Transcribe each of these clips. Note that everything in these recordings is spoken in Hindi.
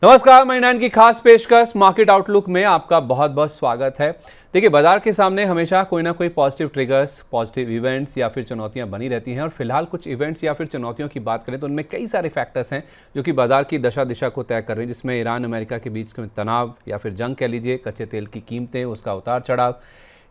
नमस्कार, महीनान की खास पेशकश मार्केट आउटलुक में आपका बहुत बहुत स्वागत है। देखिए, बाजार के सामने हमेशा कोई ना कोई पॉजिटिव ट्रिगर्स, पॉजिटिव इवेंट्स या फिर चुनौतियां बनी रहती हैं और फिलहाल कुछ इवेंट्स या फिर चुनौतियों की बात करें तो उनमें कई सारे फैक्टर्स हैं जो कि बाजार की दशा दिशा को तय कर रहे हैं, जिसमें ईरान अमेरिका के बीच में तनाव या फिर जंग कह लीजिए, कच्चे तेल की कीमतें, उसका उतार चढ़ाव,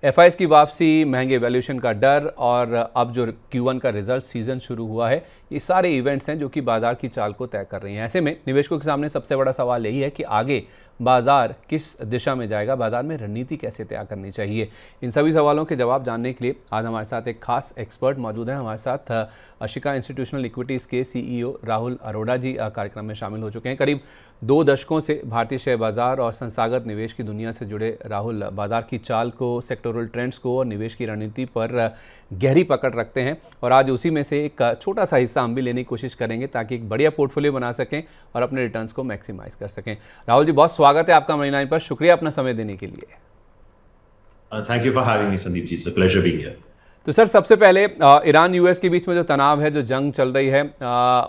एफआईएस की वापसी, महंगे वैल्यूएशन का डर और अब जो Q1 का रिजल्ट सीजन शुरू हुआ है, ये सारे इवेंट्स हैं जो कि बाजार की चाल को तय कर रही हैं। ऐसे में निवेशकों के सामने सबसे बड़ा सवाल यही है कि आगे बाजार किस दिशा में जाएगा, बाजार में रणनीति कैसे तय करनी चाहिए। इन सभी सवालों के जवाब जानने के लिए आज हमारे साथ एक खास एक्सपर्ट मौजूद हैं। हमारे साथ अशिका इंस्टीट्यूशनल इक्विटीज़ के CEO राहुल अरोड़ा जी कार्यक्रम में शामिल हो चुके हैं। करीब 2 दशकों से भारतीय शेयर बाजार और संस्थागत निवेश की दुनिया से जुड़े राहुल बाजार की चाल को, सेक्टोरल ट्रेंड्स को और निवेश की रणनीति पर गहरी पकड़ रखते हैं और आज उसी में से एक छोटा सा हिस्सा हम भी लेने की कोशिश करेंगे ताकि एक बढ़िया पोर्टफोलियो बना सकें और अपने रिटर्न्स को मैक्सिमाइज कर सकें। राहुल जी, बहुत स्वागत है आपका मनी नाइन पर। शुक्रिया अपना समय देने के लिए। Thank you for having me, Sandeep ji. It's a pleasure being here. तो सर, सबसे पहले ईरान यूएस के बीच में जो तनाव है, जो जंग चल रही है,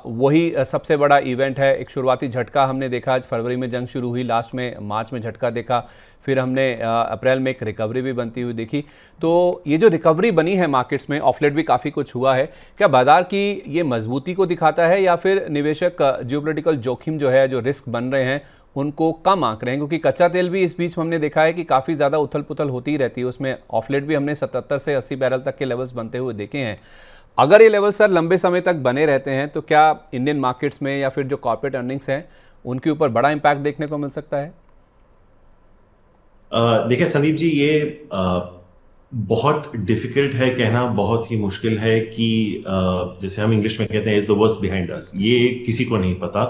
वही सबसे बड़ा इवेंट है। एक शुरुआती झटका हमने देखा, आज फरवरी में जंग शुरू हुई, लास्ट में मार्च में झटका देखा, फिर हमने अप्रैल में एक रिकवरी भी बनती हुई देखी। तो ये जो रिकवरी बनी है मार्केट्स में, ऑफलेट भी काफ़ी कुछ हुआ है, क्या बाजार की ये मजबूती को दिखाता है या फिर निवेशक जियोपॉलिटिकल जोखिम जो है, जो रिस्क बन रहे हैं, उनको कम आंक रहे हैं? क्योंकि कच्चा तेल भी इस बीच हमने देखा है कि काफ़ी ज़्यादा उथल पुथल होती ही रहती है, उसमें ऑफलेट भी हमने 77 से 80 बैरल तक के लेवल्स बनते हुए देखे हैं। अगर ये लेवल सर लंबे समय तक बने रहते हैं तो क्या इंडियन मार्केट्स में या फिर जो कॉर्पोरेट अर्निंग्स हैं उनके ऊपर बड़ा इम्पैक्ट देखने को मिल सकता है? देखिए संदीप जी, ये बहुत डिफिकल्ट है कहना, बहुत ही मुश्किल है कि जैसे हम इंग्लिश में कहते हैं is the worst behind us, ये किसी को नहीं पता।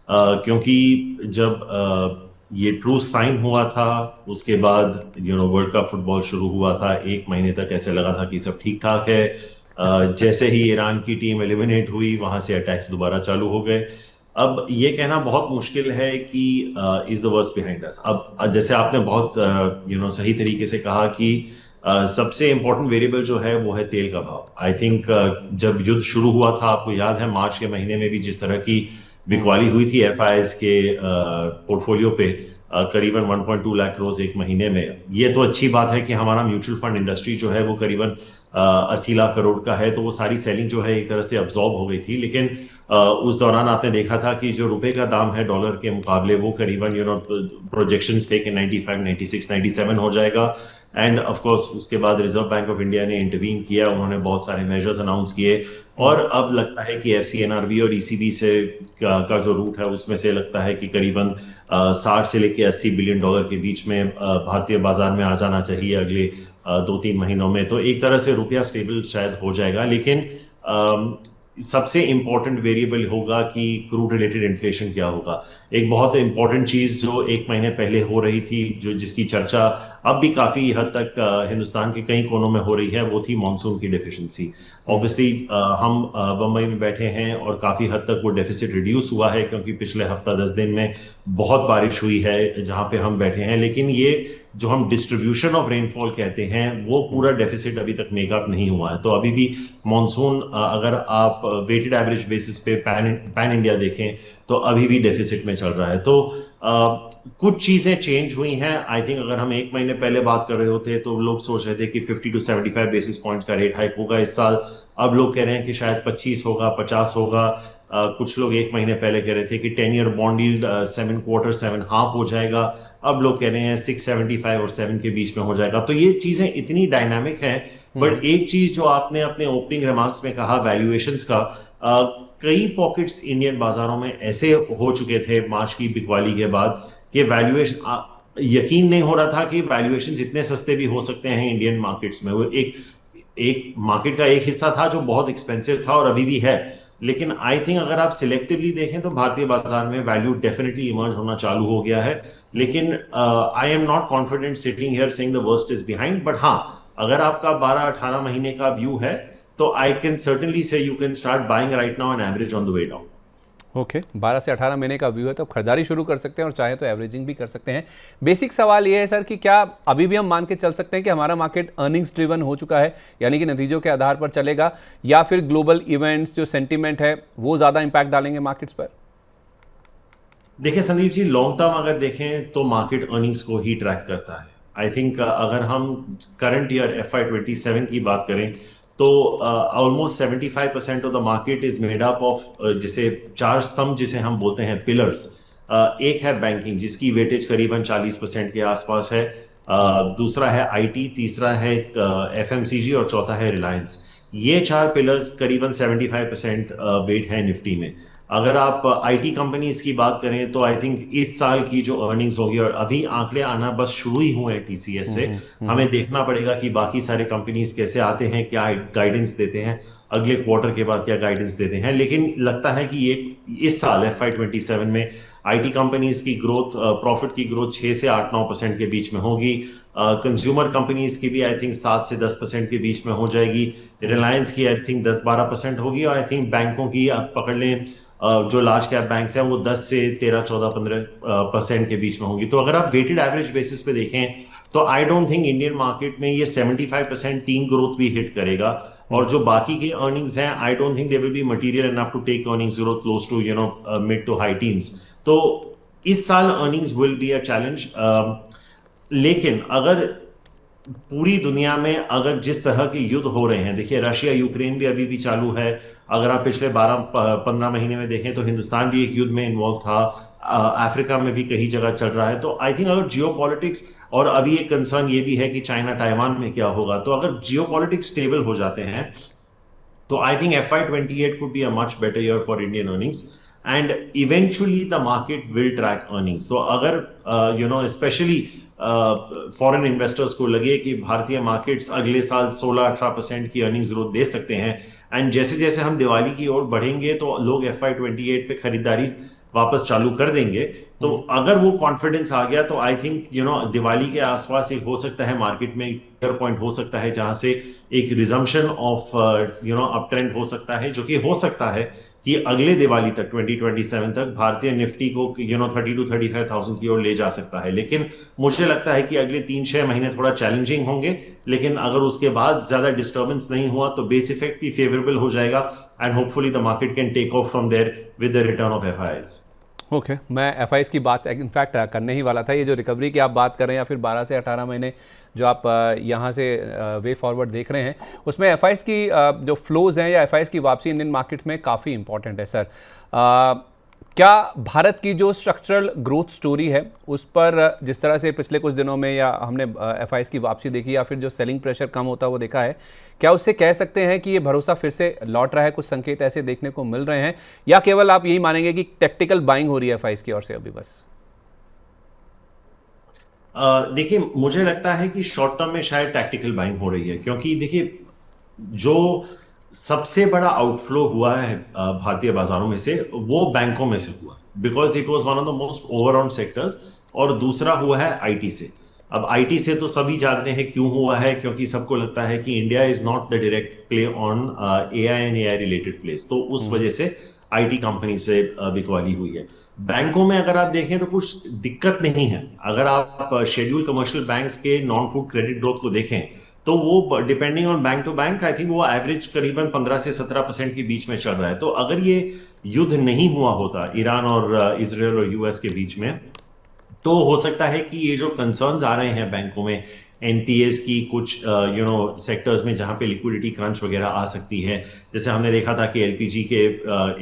क्योंकि जब ये ट्रू साइन हुआ था, उसके बाद वर्ल्ड कप फुटबॉल शुरू हुआ था, 1 महीने तक ऐसे लगा था कि सब ठीक ठाक है। जैसे ही ईरान की टीम एलिमिनेट हुई, वहां से अटैक्स दोबारा चालू हो गए। अब ये कहना बहुत मुश्किल है कि is the worst behind us. अब जैसे आपने बहुत सही तरीके से कहा कि सबसे इंपॉर्टेंट वेरिएबल जो है वो है तेल का भाव। आई थिंक जब युद्ध शुरू हुआ था, आपको याद है मार्च के महीने में भी जिस तरह की बिकवाली हुई थी एफआईएस के पोर्टफोलियो पे, करीबन 1.2 लाख करोड़ 1 महीने में। ये तो अच्छी बात है कि हमारा म्यूचुअल फंड इंडस्ट्री जो है वो करीबन 80 लाख करोड़ का है, तो वो सारी सेलिंग जो है एक तरह से अब्जॉर्ब हो गई थी। लेकिन उस दौरान आपने देखा था कि जो रुपए का दाम है डॉलर के मुकाबले, वो करीबन प्रोजेक्शंस थे कि 95, 96, 97 हो जाएगा। एंड ऑफ कोर्स उसके बाद रिजर्व बैंक ऑफ इंडिया ने इंटरवीन किया, उन्होंने बहुत सारे मेजर्स अनाउंस किए और अब लगता है कि एफसीएनआरबी और ईसीबी से का जो रूट है उसमें से लगता है कि करीबन 60 से लेकर 80 बिलियन डॉलर के बीच में भारतीय बाजार में आ जाना चाहिए अगले 2-3 महीनों में। तो एक तरह से रुपया स्टेबल शायद हो जाएगा। लेकिन सबसे इंपॉर्टेंट वेरिएबल होगा कि क्रूड रिलेटेड इन्फ्लेशन क्या होगा। एक बहुत इंपॉर्टेंट चीज जो 1 महीने पहले हो रही थी, जो जिसकी चर्चा अब भी काफी हद तक हिंदुस्तान के कई कोनों में हो रही है, वो थी मानसून की डेफिशिएंसी। ऑब्वियसली हम बम्बई में बैठे हैं और काफी हद तक वो डेफिसिट रिड्यूस हुआ है क्योंकि पिछले हफ्ता 10 दिन में बहुत बारिश हुई है जहां पे हम बैठे हैं। लेकिन ये जो हम डिस्ट्रीब्यूशन ऑफ रेनफॉल कहते हैं, वो पूरा डेफिसिट अभी तक मेकअप नहीं हुआ है। तो अभी भी मानसून, अगर आप वेटेड एवरेज बेसिस पे पैन इंडिया देखें तो अभी भी डेफिसिट में चल रहा है। तो कुछ चीजें चेंज हुई हैं। आई थिंक अगर हम 1 महीने पहले बात कर रहे होते तो लोग सोच रहे थे कि 50 to 75 बेसिस पॉइंट्स का रेट हाइक होगा इस साल। अब लोग कह रहे हैं कि शायद 25 होगा, 50 होगा। कुछ लोग 1 महीने पहले कह रहे थे कि 10-year बॉन्ड यील्ड 7 क्वार्टर 7.5 हो जाएगा। अब लोग कह रहे हैं 6.75 और 7 के बीच में हो जाएगा। तो ये चीजें इतनी डायनामिक हैं। बट एक चीज जो आपने अपने ओपनिंग रिमार्क्स में कहा, वैल्यूएशंस का, कई पॉकेट्स इंडियन बाजारों में ऐसे हो चुके थे मार्च की बिकवाली के बाद कि वैल्यूएशन, यकीन नहीं हो रहा था कि वैल्यूएशंस इतने सस्ते भी हो सकते हैं इंडियन मार्केट्स में। वो एक मार्केट का एक हिस्सा था जो बहुत एक्सपेंसिव था और अभी भी है। लेकिन आई थिंक अगर आप सिलेक्टिवली देखें तो भारतीय बाजार में वैल्यू डेफिनेटली इमर्ज होना चालू हो गया है। लेकिन I am not confident sitting here saying the worst is behind. But हाँ, अगर आपका 12-18 महीने का व्यू है तो आई कैन सर्टेनली से you can start buying right now an average on the way down. Okay, 12 से 18 महीने का व्यू है तो आप खरीदारी शुरू कर सकते हैं और चाहे तो एवरेजिंग भी कर सकते हैं। बेसिक सवाल ये है सर कि क्या अभी भी हम मान के चल सकते हैं कि हमारा मार्केट अर्निंग्स ड्रिवन हो चुका है, यानी कि नतीजों के आधार पर चलेगा, या फिर ग्लोबल इवेंट्स जो सेंटीमेंट है वो ज़्यादा इंपैक्ट डालेंगे मार्केट्स पर? देखिए संदीप जी, लॉन्ग टर्म अगर देखें तो मार्केट अर्निंग्स को ही ट्रैक करता है। आई थिंक अगर हम करंट ईयर FY 27 की बात करें तो almost 75% of the market is made up of जिसे चार स्तंभ जिसे हम बोलते हैं पिलर्स। एक है बैंकिंग जिसकी वेटेज करीबन 40% के आसपास है। दूसरा है आईटी, तीसरा है FMCG और चौथा है रिलायंस। ये चार पिलर्स करीबन 75% वेट है निफ्टी में। अगर आप आईटी कंपनीज की बात करें तो आई थिंक इस साल की जो अर्निंग्स होगी, और अभी आंकड़े आना बस शुरू ही हुए हैं TCS से, हमें देखना पड़ेगा कि बाकी सारे कंपनीज कैसे आते हैं, क्या गाइडेंस देते हैं, अगले क्वार्टर के बाद क्या गाइडेंस देते हैं। लेकिन लगता है कि ये इस साल FY 27 में आईटी कंपनीज की ग्रोथ, प्रॉफिट की ग्रोथ 6 से 8-9% के बीच में होगी। कंज्यूमर कंपनीज की भी आई थिंक 7 से 10% के बीच में हो जाएगी। रिलायंस की आई थिंक 10-12% होगी, और आई थिंक बैंकों की आप पकड़ लें, जो लार्ज कैप बैंक्स हैं वो 10 से 13-14-15% के बीच में होगी। तो अगर आप वेटेड एवरेज बेसिस पे देखें तो आई डोंट थिंक इंडियन मार्केट में ये 75% टीम ग्रोथ भी हिट करेगा। और जो बाकी के अर्निंग्स हैं, I don't think they will be material enough to take earnings growth close to mid to high teens. तो इस साल earnings will be a challenge. लेकिन अगर पूरी दुनिया में अगर जिस तरह के युद्ध हो रहे हैं, देखिए रशिया यूक्रेन भी अभी भी चालू है। अगर आप पिछले 12-15 महीने में देखें तो हिंदुस्तान भी एक युद्ध में इन्वॉल्व था। अफ्रीका में भी कई जगह चल रहा है। तो आई थिंक अगर जियो पॉलिटिक्स, और अभी एक कंसर्न ये भी है कि चाइना ताइवान में क्या होगा, तो अगर जियो पॉलिटिक्स स्टेबल हो जाते हैं तो I think FY 28 could be a much better year for Indian earnings, and eventually the market will track earnings. So अगर especially फॉरेन इन्वेस्टर्स को लगे कि भारतीय मार्केट्स अगले साल 16-18% की अर्निंग्स ग्रोथ दे सकते हैं, एंड जैसे जैसे हम दिवाली की ओर बढ़ेंगे तो लोग FY 28 पे खरीदारी वापस चालू कर देंगे। तो अगर वो कॉन्फिडेंस आ गया तो आई थिंक दिवाली के आसपास एक हो सकता है मार्केट में टियर पॉइंट हो सकता है, जहां से एक रिजम्पशन ऑफ अप ट्रेंड हो सकता है, जो कि हो सकता है कि अगले दिवाली तक 2027 तक भारतीय निफ्टी को 30,000-35,000 की ओर ले जा सकता है। लेकिन मुझे लगता है कि अगले 3-6 महीने थोड़ा चैलेंजिंग होंगे। लेकिन अगर उसके बाद ज्यादा डिस्टर्बेंस नहीं हुआ तो बेस इफेक्ट भी फेवरेबल हो जाएगा, and hopefully the market can take off from there with the return of FIs। Okay मैं FIs की बात इनफैक्ट करने ही वाला था। ये जो रिकवरी की आप बात कर रहे हैं, या फिर 12 से 18 महीने जो आप यहाँ से वे फॉरवर्ड देख रहे हैं, उसमें FIs की जो फ्लोज हैं या FIs की वापसी इंडियन मार्केट्स में काफ़ी इंपॉर्टेंट है सर। क्या भारत की जो स्ट्रक्चरल ग्रोथ स्टोरी है उस पर जिस तरह से पिछले कुछ दिनों में या हमने FIs की वापसी देखी, या फिर जो सेलिंग प्रेशर कम होता वो देखा है, क्या उससे कह सकते हैं कि ये भरोसा फिर से लौट रहा है? कुछ संकेत ऐसे देखने को मिल रहे हैं, या केवल आप यही मानेंगे कि टेक्टिकल बाइंग हो रही है FIs की ओर से अभी बस? देखिए मुझे लगता है कि शॉर्ट टर्म में शायद टैक्टिकल बाइंग हो रही है, क्योंकि देखिए जो सबसे बड़ा आउटफ्लो हुआ है भारतीय बाजारों में से, वो बैंकों में से हुआ, because it was one of the most overowned sectors. और दूसरा हुआ है आईटी से। अब आईटी से तो सभी जानते हैं क्यों हुआ है, क्योंकि सबको लगता है कि India is not the direct play on AI and AI related place, तो उस वजह से आईटी कंपनी से बिकवाली हुई है। बैंकों में अगर आप देखें तो कुछ दिक्कत नहीं है। अगर आप शेड्यूल कमर्शियल बैंक्स के नॉन फूड क्रेडिट ग्रोथ को देखें तो वो depending on bank to bank I think वो एवरेज करीबन 15 से 17% के बीच में चल रहा है। तो अगर ये युद्ध नहीं हुआ होता ईरान और इजराइल और यूएस के बीच में, तो हो सकता है कि ये जो कंसर्न्स आ रहे हैं बैंकों में एनपीएस की कुछ सेक्टर्स में जहां पे लिक्विडिटी क्रंच वगैरह आ सकती है, जैसे हमने देखा था कि एलपीजी के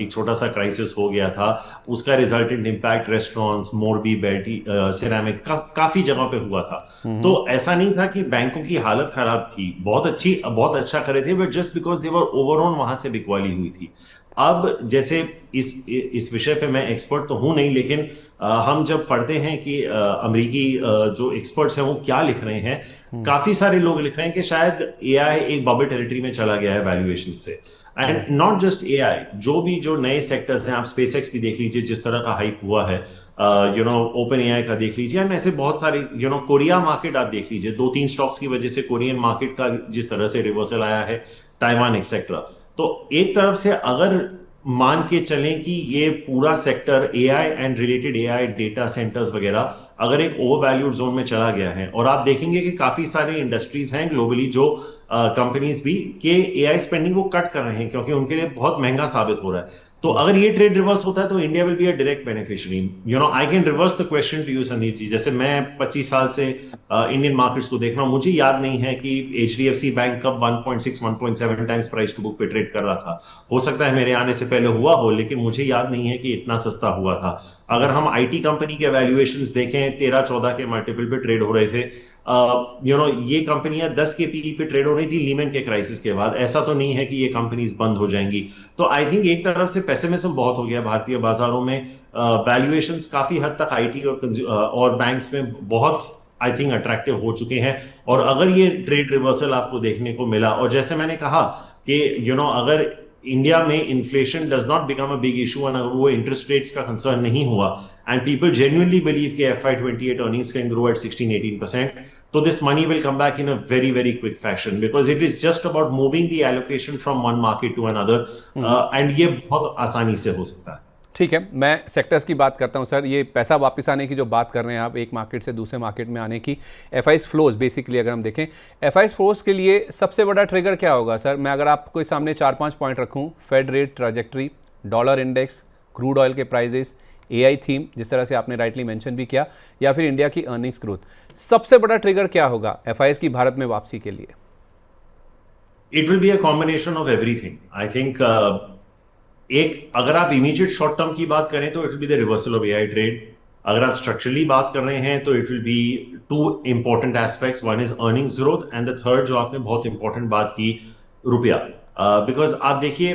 एक छोटा सा क्राइसिस हो गया था, उसका रिजल्टेंट इम्पैक्ट रेस्टोरेंट्स, मोरबी, बैटी, सिरेमिक काफी जगह पे हुआ था। तो ऐसा नहीं था कि बैंकों की हालत खराब थी, बहुत अच्छा करे थे, but just because they were overall वहां से बिकवाली हुई थी। अब जैसे इस विषय पे मैं एक्सपर्ट तो हूं नहीं, लेकिन हम जब पढ़ते हैं कि अमेरिकी जो एक्सपर्ट्स हैं वो क्या लिख रहे हैं, काफी सारे लोग लिख रहे हैं कि शायद एआई एक बबल टेरिटरी में चला गया है वैल्यूएशन से। एंड नॉट जस्ट एआई, जो नए सेक्टर्स हैं, आप स्पेसएक्स भी देख लीजिए जिस तरह का हाइप हुआ है, ओपन एआई का देख लीजिए, एंड ऐसे बहुत सारे कोरिया मार्केट आप देख लीजिए, 2-3 स्टॉक्स की वजह से कोरियन मार्केट का जिस तरह से रिवर्सल आया है, ताइवान एक्सेट्रा। तो एक तरफ से अगर मान के चलें कि ये पूरा sector AI and related AI data centres वगैरह अगर एक ओवर वैल्यूड जोन में चला गया है, और आप देखेंगे कि काफी सारे इंडस्ट्रीज हैं ग्लोबली जो कंपनीज भी के एआई स्पेंडिंग वो कट कर रहे हैं क्योंकि उनके लिए बहुत महंगा साबित हो रहा है। तो अगर ये ट्रेड रिवर्स होता है तो India will be a direct beneficiary. I can reverse the question to you Sandeep ji. जैसे मैं 25 साल से इंडियन मार्केट्स को देख रहा हूं, मुझे याद नहीं है कि एचडीएफसी बैंक कब 1.6 1.7 टाइम्स प्राइस टू बुक पे ट्रेड कर रहा था। हो सकता है मेरे आने से पहले हुआ हो, लेकिन मुझे याद नहीं है कि इतना सस्ता हुआ था। अगर हम आईटी कंपनी के वैल्यूएशंस देखें, 13-14 के मल्टीपल पे ट्रेड हो रहे थे। ये कंपनियां 10 के पीई पे ट्रेड हो रही थी लीमन के क्राइसिस के बाद। ऐसा तो नहीं है कि ये कंपनीज बंद हो जाएंगी। तो आई थिंक एक तरफ से पेसिमिज्म बहुत हो गया भारतीय बाजारों में। वैल्यूएशंस काफी हद तक आईटी और बैंक्स में बहुत आई थिंक अट्रैक्टिव हो चुके हैं। और अगर ये ट्रेड रिवर्सल आपको देखने को मिला, और जैसे मैंने कहा कि अगर इंडिया में inflation does not become a big issue, और अगर वो इंटरेस्ट रेट्स का कंसर्न नहीं हुआ, एंड पीपल जेन्युइनली बिलीव कि FY 28 earnings can grow at 16-18%, so this money will come back in a very very quick fashion, because it is just about moving the allocation from one market to another, and ये बहुत आसानी से हो सकता है। ठीक है, मैं सेक्टर्स की बात करता हूं सर। ये पैसा वापस आने की जो बात कर रहे हैं आप, एक मार्केट से दूसरे मार्केट में आने की, एफआईज फ्लोज बेसिकली अगर हम देखें, एफआईज फ्लोज के लिए सबसे बड़ा ट्रिगर क्या होगा सर? मैं अगर आपको सामने 4-5 पॉइंट रखूं, fed rate trajectory, dollar index, crude oil के प्राइजेस, एआई थीम जिस तरह से आपने राइटली मेंशन भी किया, या फिर इंडिया की अर्निंग्स ग्रोथ, सबसे बड़ा ट्रिगर क्या होगा एफआईज की भारत में वापसी के लिए? It will be a combination of everything I think. एक अगर आप इमीडिएट शॉर्ट टर्म की बात करें तो it will be the reversal of AI trade. अगर आप स्ट्रक्चरली बात कर रहे हैं तो it will be two important aspects, one is earnings growth, and the third जो आपने बहुत इंपॉर्टेंट बात की, रुपया। बिकॉज आप देखिए,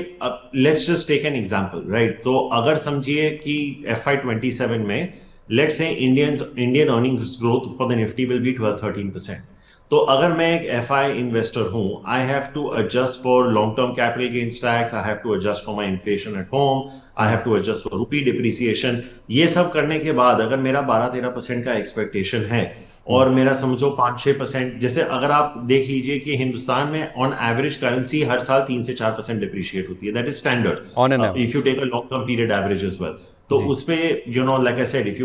let's just take an example, right? तो अगर समझिए कि FY 27 में let's say Indian earnings growth for the Nifty will be 12-13%। तो अगर मैं एक FI इन्वेस्टर हूं, I have to adjust for long term capital gains tax, I have to adjust for my inflation at home, I have to adjust for rupee depreciation. ये सब करने के बाद अगर मेरा 12-13% का एक्सपेक्टेशन है, और मेरा समझो 5-6%, जैसे अगर आप देख लीजिए कि हिंदुस्तान में ऑन एवरेज करेंसी हर साल 3 से 4% डिप्रिशिएट होती है, that is standard if you take a long term period average as well. तो उस पे like I said, if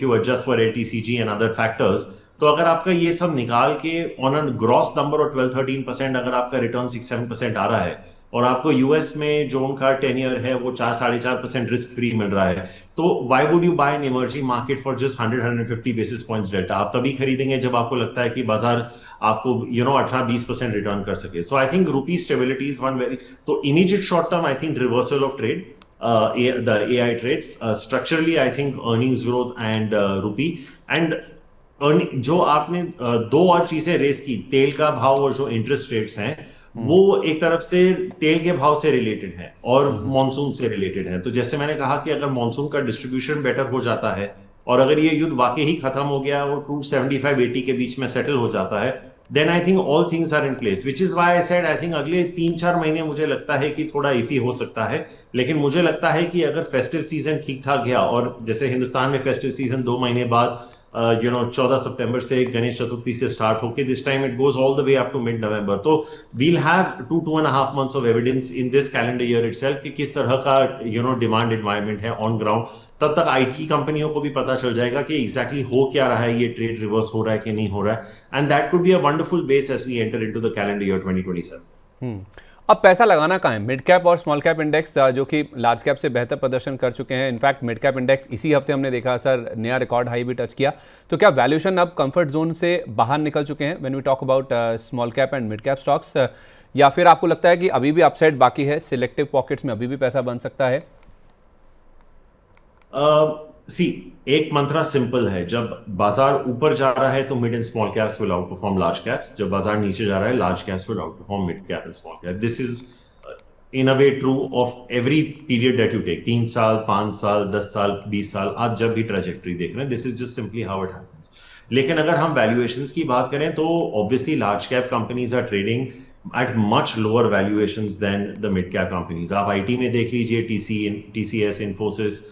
you adjust for LTCG and other factors, तो अगर आपका ये सब निकाल के ऑन अ ग्रॉस नंबर और 12-13% अगर आपका रिटर्न 6-7% आ रहा है, और आपको यूएस में जो उनका 10 ईयर है वो 4-4.5% रिस्क फ्री मिल रहा है, तो why would you buy an emerging market for just 100-150 basis points delta? आप तभी खरीदेंगे जब आपको लगता है कि बाजार आपको 18-20% रिटर्न कर सके। So I think rupee stability is one very, तो immediate short term I think reversal of trade, the AI trades, structurally I think earnings growth and rupee, and जो आपने दो और चीजें रेस की, तेल का भाव और जो इंटरेस्ट रेट्स हैं, वो एक तरफ से तेल के भाव से रिलेटेड है और मॉनसून से रिलेटेड है। तो जैसे मैंने कहा कि अगर मॉनसून का डिस्ट्रीब्यूशन बेटर हो जाता है, और अगर ये युद्ध वाकई ही खत्म हो गया और क्रूड 75-80 के बीच में सेटल हो जाता है, then I think all things are in place, which is why I said I think अगले 3-4 महीने मुझे लगता है कि थोड़ा इफी हो सकता है। लेकिन मुझे लगता है कि अगर फेस्टिव सीजन ठीक ठाक गया, और जैसे हिंदुस्तान में फेस्टिव सीजन 2 महीने बाद 14 सितंबर से गणेश चतुर्थी से स्टार्ट होके this time it goes all the way up to mid November, तो we'll have 2-2.5 months of evidence in this calendar year itself कि किस तरह का डिमांड एनवायरनमेंट है ऑन ग्राउंड। तब तक आईटी कंपनियों को भी पता चल जाएगा कि एग्जैक्टली हो क्या रहा है, ये ट्रेड रिवर्स हो रहा है कि नहीं हो रहा है, and that could be a wonderful base as we enter into the calendar year 2027। अब पैसा लगाना कहाँ है? मिड कैप और स्मॉल कैप इंडेक्स जो कि लार्ज कैप से बेहतर प्रदर्शन कर चुके हैं, इनफैक्ट मिड कैप इंडेक्स इसी हफ्ते हमने देखा सर नया रिकॉर्ड हाई भी टच किया, तो क्या वैल्यूएशन अब कंफर्ट जोन से बाहर निकल चुके हैं when we talk about small cap and mid cap stocks, या फिर आपको लगता है कि अभी भी अपसाइड बाकी है, सिलेक्टिव पॉकेट्स में अभी भी पैसा बन सकता है? एक मंत्रा सिंपल है, जब बाजार ऊपर जा रहा है तो mid and small caps will outperform large caps, जब बाजार नीचे जा रहा है large caps will outperform mid cap and small cap. This is in a way true of every period that you take, 3 साल 5 साल 10 साल 20 साल, आप जब भी ट्रेजेक्टरी देख रहे हैं, this is just simply how it happens. लेकिन अगर हम वैल्यूएशंस की बात करें तो obviously large cap companies are trading at much lower valuations than the mid cap companies. आप आईटी में देख लीजिए, TCS, Infosys,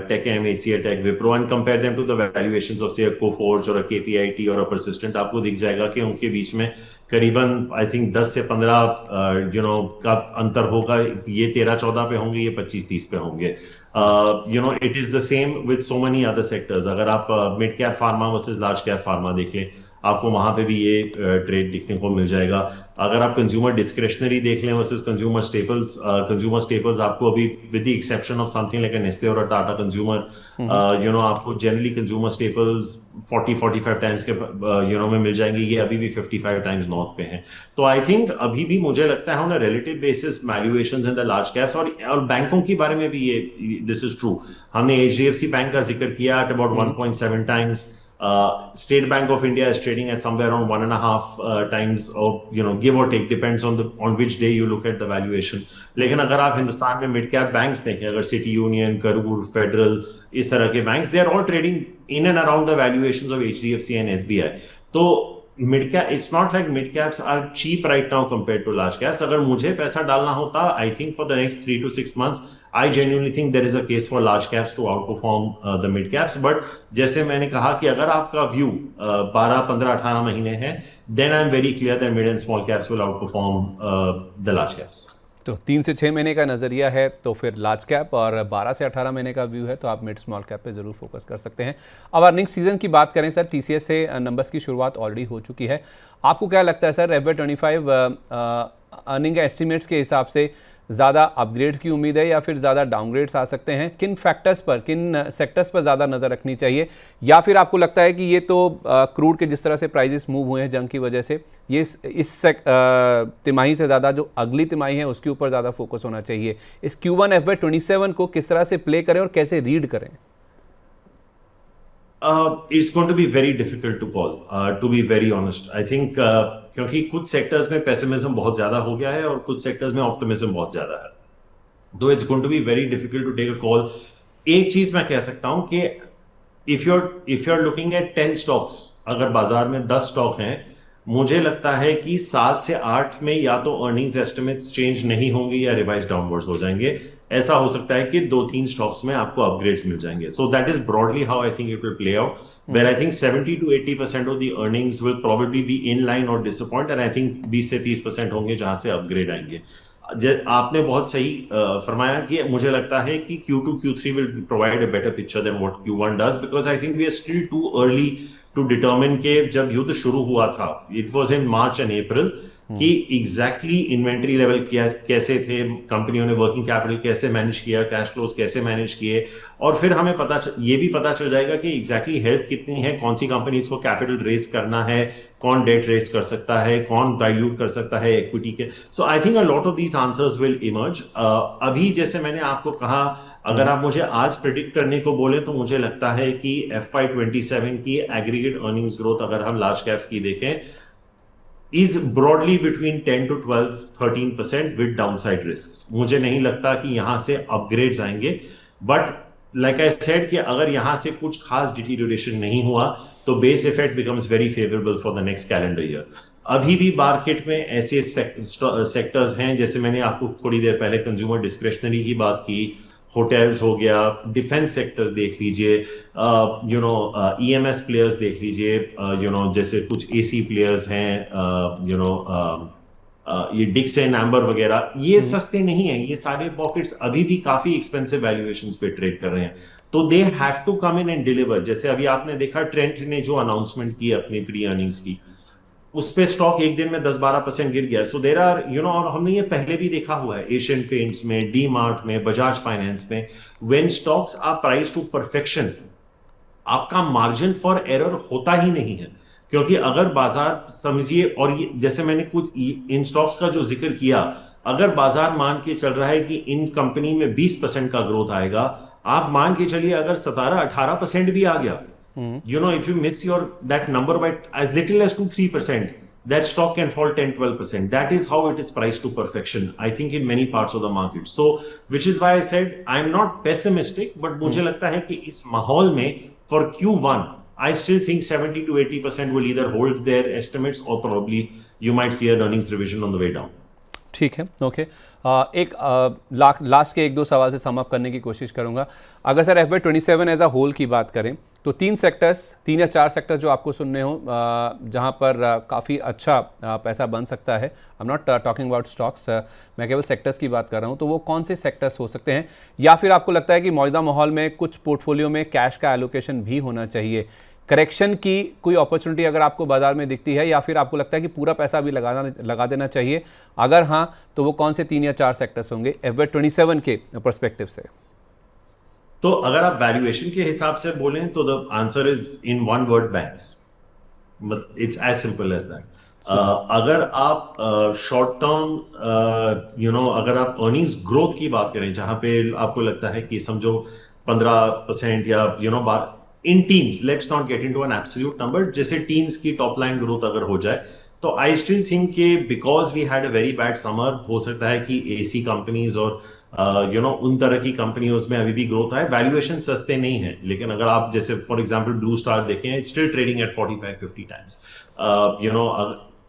TechM, HCLTech, Wipro, and compare them to the valuations of say a Coforge or a KPIT or a Persistent, आपको दिख जाएगा कि उनके बीच में करीबन आई थिंक 10 से 15 का अंतर होगा। ये 13-14 पे होंगे, ये 25-30 पे होंगे। It is the same with so many other sectors. अगर आप mid cap pharma versus large cap pharma देख लें, आपको वहां पे भी ये ट्रेड दिखने को मिल जाएगा। अगर आप कंज्यूमर डिस्क्रिशनरी देख लें वर्सेस कंज्यूमर स्टेपल्स आपको अभी with the exception of something like Nestle और टाटा कंज्यूमर आपको जनरली कंज्यूमर स्टेपल्स 40-45 टाइम्स के में मिल जाएंगे। ये अभी भी 55 टाइम्स नॉर्थ पे हैं। तो आई थिंक अभी भी मुझे लगता है on a relative basis valuations in the large caps, और बैंकों के बारे में भी ये दिस इज ट्रू। हमने एचडीएफसी बैंक का जिक्र किया at about 1.7 times. State Bank of India is trading at somewhere around 1.5 times, or give or take, depends on which day you look at the valuation. लेकिन अगर आप हिंदुस्तान में मिड कैप बैंक्स देखें, अगर सिटी यूनियन, करूर, फेडरल, इस तरह के banks, they are all trading in and around the valuations of HDFC and SBI. तो mid cap, it's not like mid caps are cheap right now compare to large caps. अगर मुझे पैसा डालना होता, I think for the next 3 to 6 months I genuinely think there is a case for large caps to outperform the mid caps. But जैसे मैंने कहा कि अगर आपका व्यू 12, 15, 18 महीने है, then I'm very clear that mid and small caps will outperform the large caps. तो 3 से 6 महीने का नज़रिया है तो फिर लार्ज कैप, और 12 से 18 महीने का व्यू है तो आप मिड स्मॉल कैप पे ज़रूर फोकस कर सकते हैं। अब अर्निंग सीजन की बात करें सर, टीसीएस से नंबर्स की शुरुआत ऑलरेडी हो चुकी है। आपको क्या लगता है सर, FY25 अर्निंग एस्टिमेट्स के हिसाब से ज़्यादा अपग्रेड्स की उम्मीद है या फिर ज़्यादा डाउनग्रेड्स आ सकते हैं? किन फैक्टर्स पर, किन सेक्टर्स पर ज़्यादा नज़र रखनी चाहिए? या फिर आपको लगता है कि ये तो क्रूड के जिस तरह से प्राइजेस मूव हुए हैं जंग की वजह से, ये इस तिमाही से ज़्यादा जो अगली तिमाही है उसके ऊपर ज़्यादा फोकस होना चाहिए? इस Q1 FY27 को किस तरह से प्ले करें और कैसे रीड करें? It's going to be very difficult to call, to be very honest. I think क्योंकि कुछ सेक्टर्स में पेसिमिज्म बहुत ज्यादा हो गया है और कुछ सेक्टर्स में ऑप्टिमिज्म बहुत ज्यादा है, तो it's going to be very difficult to take a call. एक चीज मैं कह सकता हूं कि if you are looking at 10 stocks, अगर बाजार में 10 स्टॉक हैं, मुझे लगता है कि 7 से 8 में या तो अर्निंग्स एस्टिमेट्स चेंज नहीं होंगे या रिवाइज डाउनवर्ड्स हो जाएंगे। ऐसा हो सकता है कि 2-3 स्टॉक्स में आपको अपग्रेड्स मिल जाएंगे। So that is broadly how I think it will play out, where I think 70 to 80% of the earnings will probably be in line और डिसअपॉइंट, एंड आई थिंक 20 से 30% होंगे जहां से अपग्रेड आएंगे। आपने बहुत सही फरमाया कि मुझे लगता है कि Q2, Q3 will provide a better picture than what Q1 does, because I think we are still too early to determine के जब युद्ध शुरू हुआ था, it was in March and April, कि एग्जैक्टली इन्वेंट्री लेवल कैसे थे, कंपनियों ने वर्किंग कैपिटल कैसे मैनेज किया, कैश फ्लोज कैसे मैनेज किए, और फिर हमें ये भी पता चल जाएगा कि एग्जैक्टली हेल्थ कितनी है, कौन सी कंपनीज को कैपिटल रेज करना है, कौन डेट रेज कर सकता है, कौन डाइल्यूट कर सकता है इक्विटी के। So I think a lot of these answers will emerge. अभी जैसे मैंने आपको कहा, अगर आप मुझे आज प्रिडिक्ट करने को बोले तो मुझे लगता है कि FY27 की एग्रीगेट अर्निंग्स ग्रोथ, अगर हम लार्ज कैप्स की देखें, is broadly between 10 to 12-13% with downside risks. मुझे नहीं लगता कि यहां से अपग्रेड्स आएंगे, बट लाइक आई सेड कि अगर यहां से कुछ खास डिटीरियोरेशन नहीं हुआ तो base effect becomes very favourable for the next calendar year. अभी भी मार्केट में ऐसे सेक्टर्स हैं, जैसे मैंने आपको थोड़ी देर पहले कंज्यूमर डिस्क्रिशनरी की बात की, होटल्स हो गया, डिफेंस सेक्टर देख लीजिए, EMS प्लेयर्स देख लीजिए, जैसे कुछ AC प्लेयर्स हैं, ये डिक्सन एम्बर वगैरह, ये सस्ते नहीं है। ये सारे पॉकेट्स अभी भी काफी एक्सपेंसिव वैल्यूएशंस पे ट्रेड कर रहे हैं, तो they have to come in and deliver. जैसे अभी आपने देखा ट्रेंट ने जो अनाउंसमेंट की अपनी प्री अर्निंग्स की, उस पे स्टॉक एक दिन में 10-12% गिर गया। सो देयर आर और हमने ये पहले भी देखा हुआ है एशियन पेंट्स में, डी मार्ट में, बजाज फाइनेंस में, when stocks are priced to perfection, आपका मार्जिन फॉर एरर होता ही नहीं है। क्योंकि अगर बाजार समझिए, और ये जैसे मैंने कुछ इन स्टॉक्स का जो जिक्र किया, अगर बाजार मान के चल रहा है कि इन कंपनी में 20% का ग्रोथ आएगा, आप मान के चलिए अगर 17-18% भी आ गया, if you miss that number by as little as 2-3%, that stock can fall 10-12%. That is how it is priced to perfection, I think, in many parts of the market. So which is why I said I'm not pessimistic, but मुझे लगता है कि इस माहौल में for Q1 I still think 70 to 80% will either hold their estimates or probably you might see an earnings revision on the way down. ठीक है, ओके। एक लास्ट के 1-2 सवाल से सम अप करने की कोशिश करूंगा। अगर sir FY27 as a whole की बात करें तो 3 या 4 सेक्टर्स जो आपको सुनने हो जहां पर काफ़ी अच्छा पैसा बन सकता है, I am not talking about stocks, मैं केवल सेक्टर्स की बात कर रहा हूं, तो वो कौन से सेक्टर्स हो सकते हैं? या फिर आपको लगता है कि मौजूदा माहौल में कुछ पोर्टफोलियो में कैश का एलोकेशन भी होना चाहिए? करेक्शन की कोई अपॉर्चुनिटी अगर आपको बाजार में दिखती है, या फिर आपको लगता है कि पूरा पैसा अभी लगा देना चाहिए? अगर हाँ, तो वो कौन से 3 या 4 सेक्टर्स होंगे FY27 के पर्सपेक्टिव से? तो अगर आप वैल्यूएशन के हिसाब से बोलें तो the answer is in one word, banks. मतलब it's as simple as that. अगर आप शॉर्ट टर्म अगर आप अर्निंग्स ग्रोथ की बात करें, जहां पे आपको लगता है कि समझो 15% या in teens, let's not get into an absolute number, जैसे टीन्स की टॉप लाइन ग्रोथ अगर हो जाए, तो आई स्टिल थिंक कि because we had a very bad summer, हो सकता है कि एसी कंपनीज और उन तरह की कंपनियों में अभी भी ग्रोथ आए। वैल्यूएशन सस्ते नहीं है, लेकिन अगर आप जैसे फॉर एग्जांपल ब्लू स्टार देखें, it's still trading at 45-50 times.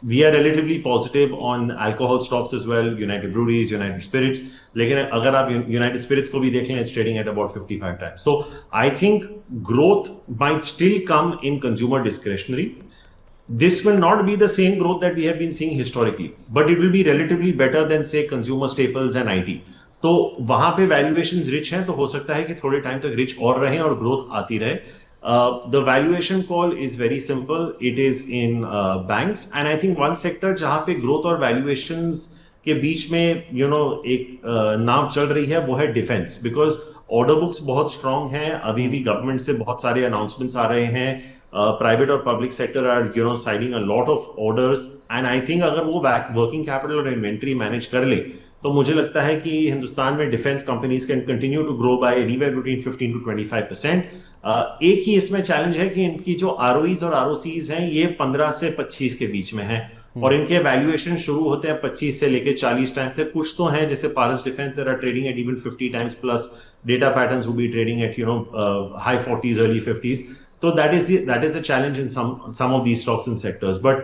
we are relatively positive on alcohol stocks as well, United Breweries, United Spirits. लेकिन अगर आप United Spirits को भी देख लें, it's trading at about 55 times. So I think growth might still come in consumer discretionary. This will not be the same growth that we have been seeing historically, but it will be relatively better than say consumer staples and IT. तो वहां पे वैल्यूएशंस रिच हैं, तो हो सकता है कि थोड़े टाइम तक रिच और रहें और ग्रोथ आती रहे। The valuation call is very simple, it is in banks, and I think one sector जहां पे ग्रोथ और वैल्यूएशंस के बीच में एक नाव चल रही है, वो है डिफेंस। बिकॉज ऑर्डर बुक्स बहुत स्ट्रांग हैं, अभी भी गवर्नमेंट से बहुत सारे अनाउंसमेंट्स आ रहे हैं, प्राइवेट और public sector are signing a lot of orders, and I think अगर वो वर्किंग कैपिटल और इन्वेंट्री मैनेज कर ले, तो मुझे लगता है कि हिंदुस्तान में defence companies can continue to grow by anywhere between 15 to 25%। एक ही इसमें चैलेंज है कि इनकी जो आरओईज और आरओसीज हैं, ये 15 से 25 के बीच में है, और इनके वैल्यूएशन शुरू होते हैं 25 से लेके 40 टाइम तक। कुछ तो हैं जैसे Paras defence that are trading at even 50 times plus, data patterns will be trading at high 40s, early 50s. So that is a challenge in some of these stocks and sectors. But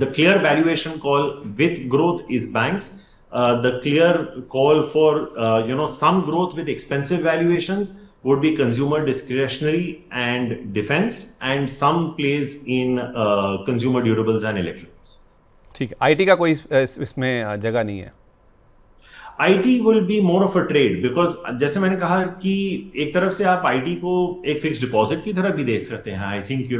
the clear valuation call with growth is banks. The clear call for some growth with expensive valuations would be consumer discretionary and defense, and some plays in consumer durables and electronics. ठीक है, आईटी का कोई इसमें जगह नहीं है? IT will be more of a trade, because जैसे मैंने कहा कि एक तरफ से आप IT को एक फिक्स डिपॉजिट की तरह भी देख सकते हैं। आई थिंक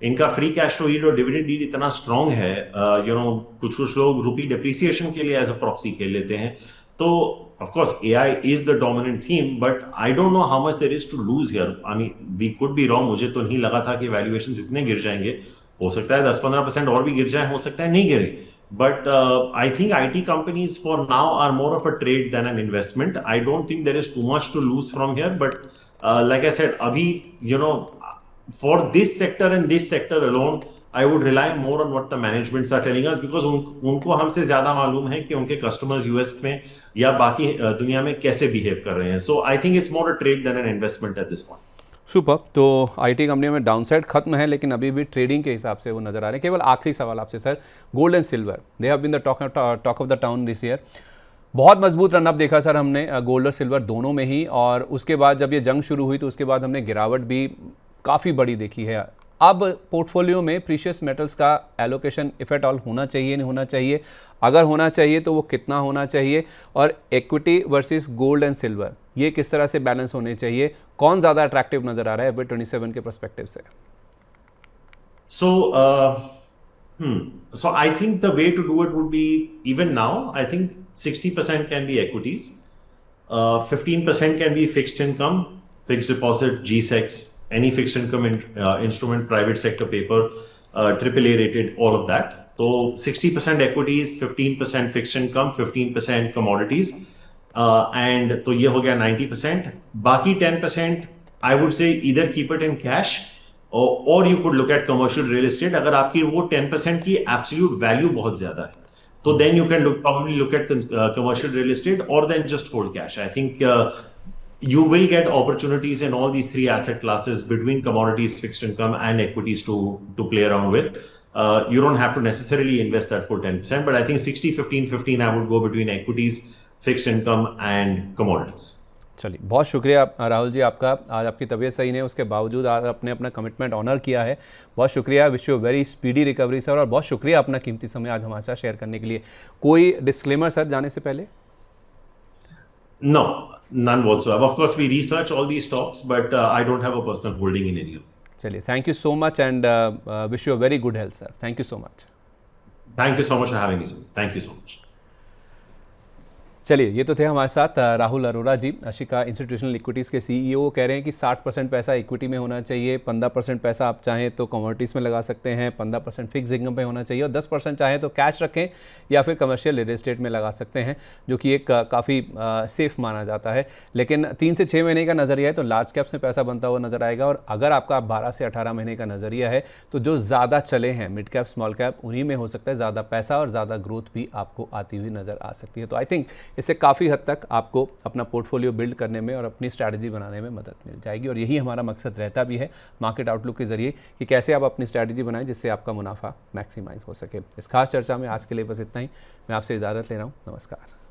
इनका फ्री कैश फ्लो यील्ड और डिविडेंड यील्ड इतना स्ट्रांग है, कुछ लोग रुपी डिप्रिसिएशन के लिए एज अ प्रॉक्सी खेल लेते हैं। तो of course AI is the dominant theme, but I don't know how much there is to lose here. I mean we could be wrong, मुझे तो नहीं लगा था कि वैल्यूएशंस इतने गिर जाएंगे। हो सकता है 10-15% और भी गिर जाए, हो सकता है नहीं गिरे। But I think IT companies for now are more of a trade than an investment. I don't think there is too much to lose from here. But like I said, abhi, for this sector and this sector alone, I would rely more on what the managements are telling us, because उनको हमसे ज्यादा मालूम है कि उनके customers US में या बाकी दुनिया में कैसे behave कर रहे हैं. So I think it's more a trade than an investment at this point. Super. तो आईटी कंपनियों में डाउनसाइड खत्म है, लेकिन अभी भी ट्रेडिंग के हिसाब से वो नज़र आ रहे हैं। केवल आखिरी सवाल आपसे sir, gold and silver, they have been the talk of the town this year. बहुत मजबूत रनअप देखा सर हमने गोल्ड और सिल्वर दोनों में ही, और उसके बाद जब ये जंग शुरू हुई तो उसके बाद हमने गिरावट भी काफ़ी बड़ी देखी है। अब पोर्टफोलियो में प्रीशियस मेटल्स का एलोकेशन इफ एट ऑल होना चाहिए, नहीं होना चाहिए? अगर होना चाहिए तो वो कितना होना चाहिए? और equity versus gold and silver, ये किस तरह से बैलेंस होने चाहिए? कौन ज़्यादा अट्रैक्टिव नज़र आ रहा है FY27 के पर्सपेक्टिव से? So I think the way to do it would be, even now, I think 60% can be equities, 15% can be fixed income, fixed deposit, G-Secs, any fixed income instrument, private sector paper, AAA rated, all of that. So 60% equities, 15% fixed income, 15% commodities, and तो ये हो गया 90%. बाकी 10% I would say either keep it in cash, or you could look at commercial real estate. अगर आपकी वो 10% की absolute value बहुत ज्यादा है, तो then you can probably look at commercial real estate, or then just hold cash. I think you will get opportunities in all these three asset classes between commodities, fixed income, and equities to play around with. You don't have to necessarily invest that full 10%, but I think 60-15-15 I would go between equities, fixed income, and commodities. चलिए, बहुत शुक्रिया राहुल जी आपका। आज आपकी तबीयत सही नहीं है, उसके बावजूद आज आपने अपना कमिटमेंट ऑनर किया है। बहुत शुक्रिया, wish you very speedy recovery sir, और बहुत शुक्रिया अपना कीमती समय आज हमारे साथ शेयर करने के लिए। कोई डिस्क्लेमर सर जाने से पहले? No, none whatsoever. Of course, we research all these stocks, but I don't have a personal holding in any of them. चलिए, thank you so much and wish you a very good health sir. Thank you so much. Thank you so much for having me sir, thank you so much. चलिए, ये तो थे हमारे साथ राहुल अरोरा जी, अशिका इंस्टीट्यूशनल इक्विटीज़ के सीईओ। कह रहे हैं कि 60% पैसा इक्विटी में होना चाहिए, 15% पैसा आप चाहें तो कमोडिटीज़ में लगा सकते हैं, 15% फिक्स इनकम पे होना चाहिए और 10% चाहें तो कैश रखें या फिर कमर्शियल रियल एस्टेट में लगा सकते हैं, जो कि एक काफ़ी सेफ़ माना जाता है। लेकिन 3 से 6 महीने का नज़रिया है तो लार्ज कैप्स में पैसा बनता हुआ नजर आएगा, और अगर आपका 12 से 18 महीने का नज़रिया है तो जो ज़्यादा चले हैं मिड कैप स्मॉल कैप, उन्हीं में हो सकता है ज़्यादा पैसा और ज़्यादा ग्रोथ भी आपको आती हुई नज़र आ सकती है। तो आई थिंक इससे काफ़ी हद तक आपको अपना पोर्टफोलियो बिल्ड करने में और अपनी स्ट्रैटेजी बनाने में मदद मिल जाएगी, और यही हमारा मकसद रहता भी है मार्केट आउटलुक के जरिए कि कैसे आप अपनी स्ट्रैटेजी बनाएं जिससे आपका मुनाफा मैक्सिमाइज हो सके। इस खास चर्चा में आज के लिए बस इतना ही। मैं आपसे इजाज़त ले रहा हूँ। नमस्कार।